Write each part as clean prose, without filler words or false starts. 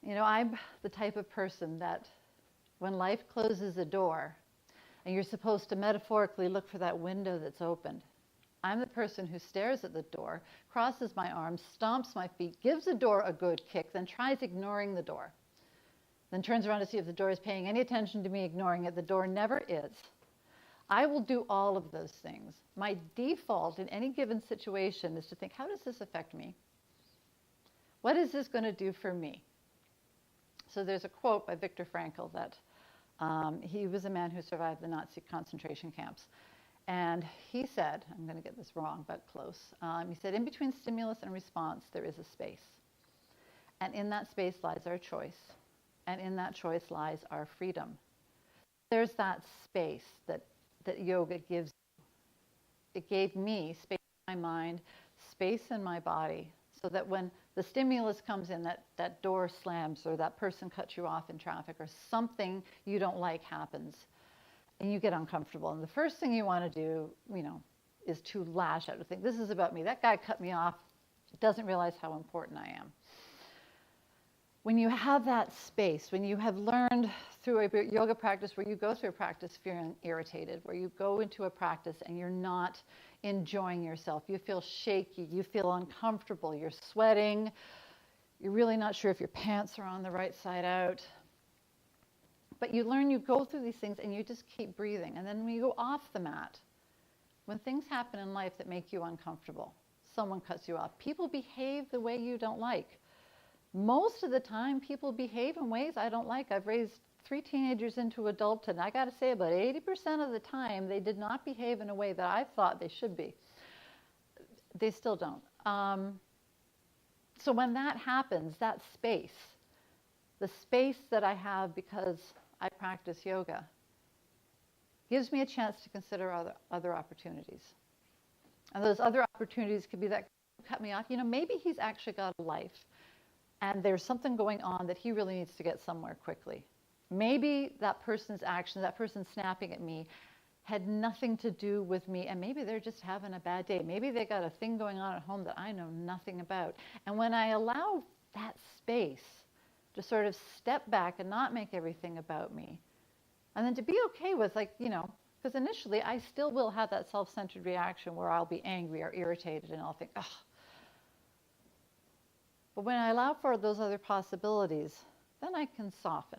I'm the type of person that when life closes a door and you're supposed to metaphorically look for that window that's opened, I'm the person who stares at the door, crosses my arms, stomps my feet, gives the door a good kick, then tries ignoring the door. Then turns around to see if the door is paying any attention to me ignoring it. The door never is. I will do all of those things. My default in any given situation is to think, how does this affect me? What is this going to do for me? So there's a quote by Viktor Frankl that he was a man who survived the Nazi concentration camps. And he said, I'm going to get this wrong, but close. He said, in between stimulus and response, there is a space. And in that space lies our choice. And in that choice lies our freedom. There's that space that yoga gives you. It gave me space in my mind, space in my body, so that when the stimulus comes in, that door slams, or that person cuts you off in traffic, or something you don't like happens, and you get uncomfortable. And the first thing you want to do, is to lash out and think, this is about me. That guy cut me off, doesn't realize how important I am. When you have that space, when you have learned through a yoga practice where you go through a practice feeling irritated, where you go into a practice and you're not enjoying yourself, you feel shaky, you feel uncomfortable, you're sweating, you're really not sure if your pants are on the right side out. But you learn, you go through these things and you just keep breathing. And then when you go off the mat, when things happen in life that make you uncomfortable, someone cuts you off, people behave the way you don't like. Most of the time, people behave in ways I don't like. I've raised 3 teenagers into adulthood, and I got to say about 80% of the time, they did not behave in a way that I thought they should be. They still don't. So when that happens, that space, the space that I have because I practice yoga, gives me a chance to consider other opportunities. And those other opportunities could be that cut me off. Maybe he's actually got a life. And there's something going on that he really needs to get somewhere quickly. Maybe that person's action, that person snapping at me, had nothing to do with me, and maybe they're just having a bad day. Maybe they got a thing going on at home that I know nothing about. And when I allow that space to sort of step back and not make everything about me, and then to be okay with, because initially I still will have that self-centered reaction where I'll be angry or irritated, and I'll think, ugh. But when I allow for those other possibilities, then I can soften.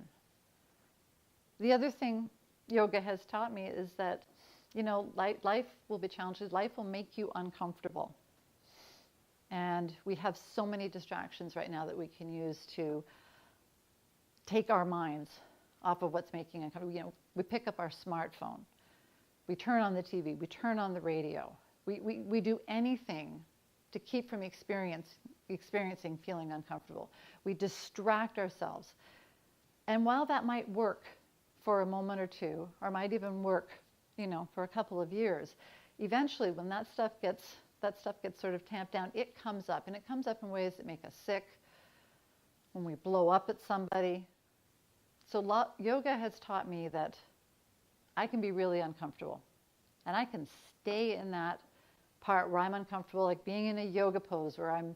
The other thing yoga has taught me is that, life will be challenging. Life will make you uncomfortable. And we have so many distractions right now that we can use to take our minds off of what's making us uncomfortable. We pick up our smartphone. We turn on the TV. We turn on the radio. We do anything to keep from experiencing feeling uncomfortable. We distract ourselves. And while that might work for a moment or two, or might even work, for a couple of years, eventually when that stuff gets sort of tamped down, it comes up. And it comes up in ways that make us sick, when we blow up at somebody. So yoga has taught me that I can be really uncomfortable. And I can stay in that part where I'm uncomfortable, like being in a yoga pose where I'm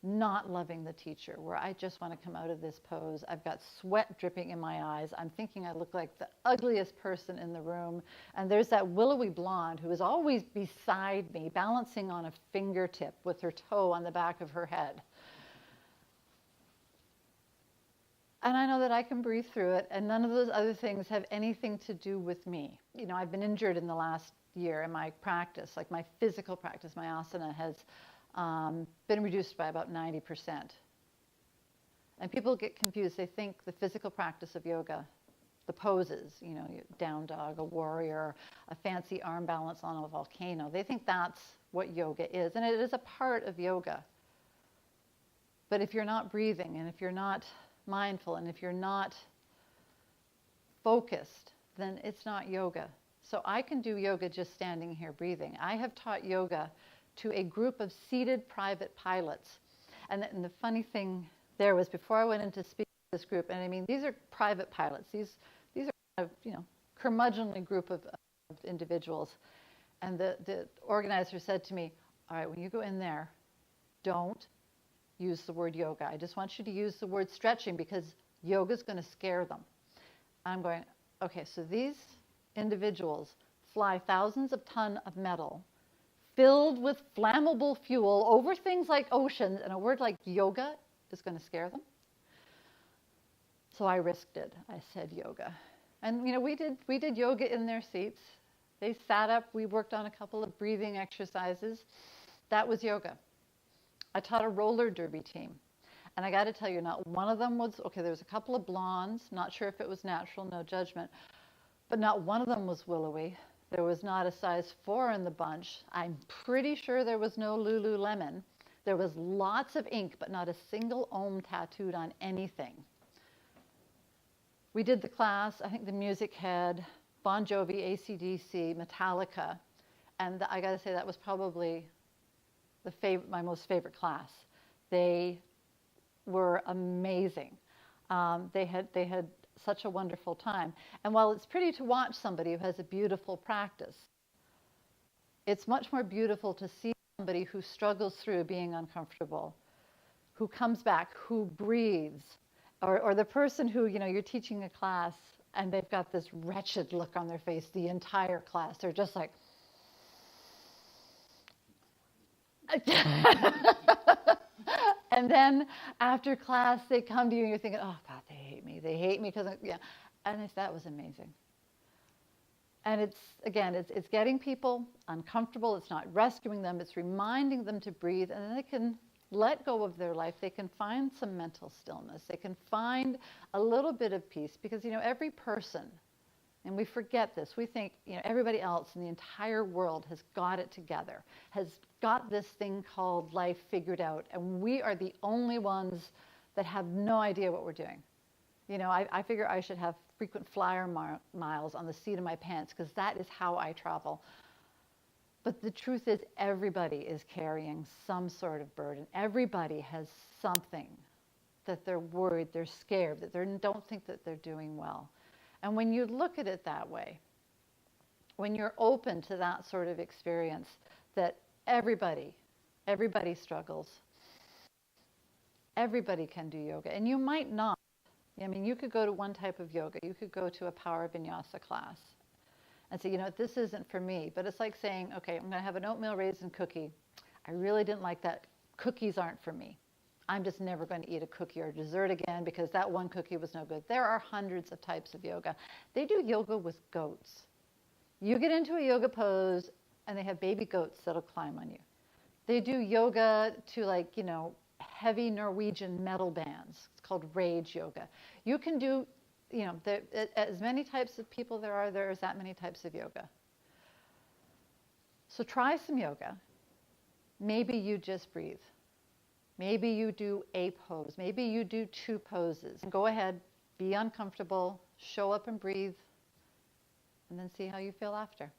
not loving the teacher, where I just want to come out of this pose. I've got sweat dripping in my eyes. I'm thinking I look like the ugliest person in the room. And there's that willowy blonde who is always beside me, balancing on a fingertip with her toe on the back of her head. And I know that I can breathe through it, and none of those other things have anything to do with me. I've been injured in the last year in my practice, like my physical practice, my asana has been reduced by about 90%. And people get confused. They think the physical practice of yoga, the poses, down dog, a warrior, a fancy arm balance on a volcano, they think that's what yoga is. And it is a part of yoga. But if you're not breathing, and if you're not mindful, and if you're not focused, then it's not yoga. So I can do yoga just standing here breathing. I have taught yoga to a group of seated private pilots. And the funny thing there was before I went in to speak to this group, and I mean, these are private pilots. These are kind of, curmudgeonly group of individuals. And the organizer said to me, all right, when you go in there, don't use the word yoga. I just want you to use the word stretching because yoga is going to scare them. I'm going, okay, so these individuals fly thousands of tons of metal filled with flammable fuel over things like oceans, and a word like yoga is going to scare them. So I risked it. I said yoga. And we did yoga in their seats. They sat up. We worked on a couple of breathing exercises. That was yoga. I taught a roller derby team. And I got to tell you, not one of them was, okay, there was a couple of blondes, not sure if it was natural, no judgment, but not one of them was willowy. There was not a size 4 in the bunch. I'm pretty sure there was no Lululemon. There was lots of ink, but not a single Om tattooed on anything. We did the class. I think the music had Bon Jovi, AC/DC, Metallica, and I got to say that was probably my most favorite class. They were amazing. They had such a wonderful time. And while it's pretty to watch somebody who has a beautiful practice, it's much more beautiful to see somebody who struggles through being uncomfortable, who comes back, who breathes, or the person who, you're teaching a class and they've got this wretched look on their face the entire class. They're just like, and then after class, they come to you and you're thinking, oh God, they hate me. They hate me because, yeah. And that was amazing. And it's getting people uncomfortable. It's not rescuing them. It's reminding them to breathe. And then they can let go of their life. They can find some mental stillness. They can find a little bit of peace because, every person, and we forget this, we think, everybody else in the entire world has got it together, has got this thing called life figured out, and we are the only ones that have no idea what we're doing. I figure I should have frequent flyer miles on the seat of my pants because that is how I travel. But the truth is everybody is carrying some sort of burden. Everybody has something that they're worried, they're scared, that they don't think that they're doing well. And when you look at it that way, when you're open to that sort of experience, that everybody struggles, everybody can do yoga. And you might not. You could go to one type of yoga. You could go to a power vinyasa class and say, this isn't for me. But it's like saying, okay, I'm going to have an oatmeal raisin cookie. I really didn't like that. Cookies aren't for me. I'm just never going to eat a cookie or dessert again because that one cookie was no good. There are hundreds of types of yoga. They do yoga with goats. You get into a yoga pose and they have baby goats that'll climb on you. They do yoga to heavy Norwegian metal bands. It's called rage yoga. You can do, as many types of people there's that many types of yoga. So try some yoga. Maybe you just breathe. Maybe you do a pose. Maybe you do 2 poses. Go ahead, be uncomfortable, show up and breathe, and then see how you feel after.